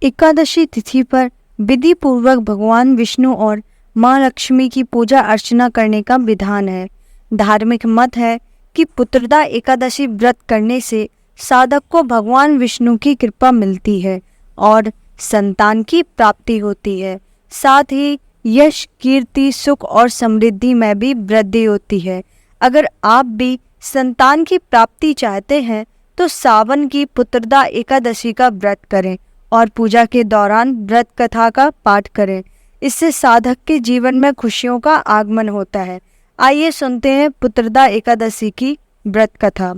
एकादशी तिथि पर विधि पूर्वक भगवान विष्णु और माँ लक्ष्मी की पूजा अर्चना करने का विधान है। धार्मिक मत है कि पुत्रदा एकादशी व्रत करने से साधक को भगवान विष्णु की कृपा मिलती है और संतान की प्राप्ति होती है। साथ ही यश, कीर्ति, सुख और समृद्धि में भी वृद्धि होती है। अगर आप भी संतान की प्राप्ति चाहते हैं तो सावन की पुत्रदा एकादशी का व्रत करें और पूजा के दौरान व्रत कथा का पाठ करें। इससे साधक के जीवन में खुशियों का आगमन होता है। आइए सुनते हैं पुत्रदा एकादशी की व्रत कथा।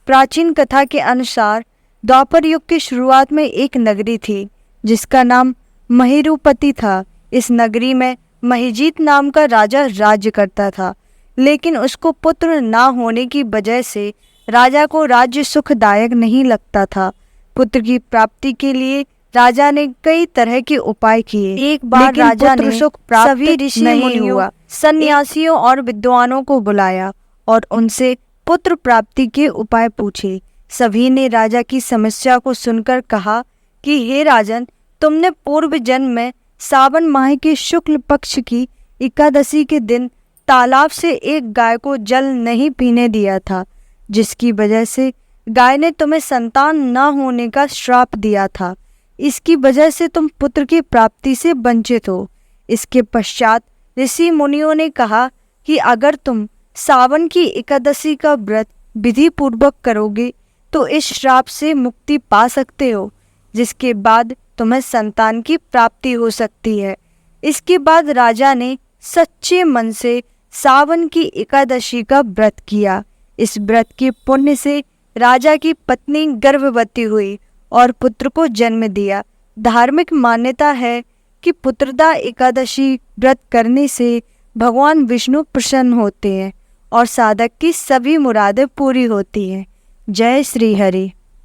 प्राचीन कथा के अनुसार द्वापर युग की शुरुआत में एक नगरी थी जिसका नाम महेरुपति था। इस नगरी में महिजीत नाम का राजा राज्य करता था, लेकिन उसको पुत्र ना होने की वजह से राजा को राज्य सुखदायक नहीं लगता था। पुत्र की प्राप्ति के लिए राजा ने कई तरह के उपाय किए। एक बार राजा ने सभी ऋषि मुनियों, सन्यासियों और विद्वानों को बुलाया और उनसे पुत्र प्राप्ति के उपाय पूछे। सभी ने राजा की समस्या को सुनकर कहा कि हे राजन, तुमने पूर्व जन्म में सावन माह के शुक्ल पक्ष की एकादशी के दिन तालाब से एक गाय को जल नहीं पीने दिया था, जिसकी वजह से गाय ने तुम्हें संतान न होने का श्राप दिया था। इसकी वजह से तुम पुत्र की प्राप्ति से वंचित हो। इसके पश्चात ऋषि मुनियों ने कहा कि अगर तुम सावन की एकादशी का व्रत विधि पूर्वक करोगे तो इस श्राप से मुक्ति पा सकते हो, जिसके बाद तुम्हें संतान की प्राप्ति हो सकती है। इसके बाद राजा ने सच्चे मन से सावन की एकादशी का व्रत किया। इस व्रत के पुण्य से राजा की पत्नी गर्भवती हुई और पुत्र को जन्म दिया। धार्मिक मान्यता है कि पुत्रदा एकादशी व्रत करने से भगवान विष्णु प्रसन्न होते हैं और साधक की सभी मुरादें पूरी होती हैं। जय श्री हरि।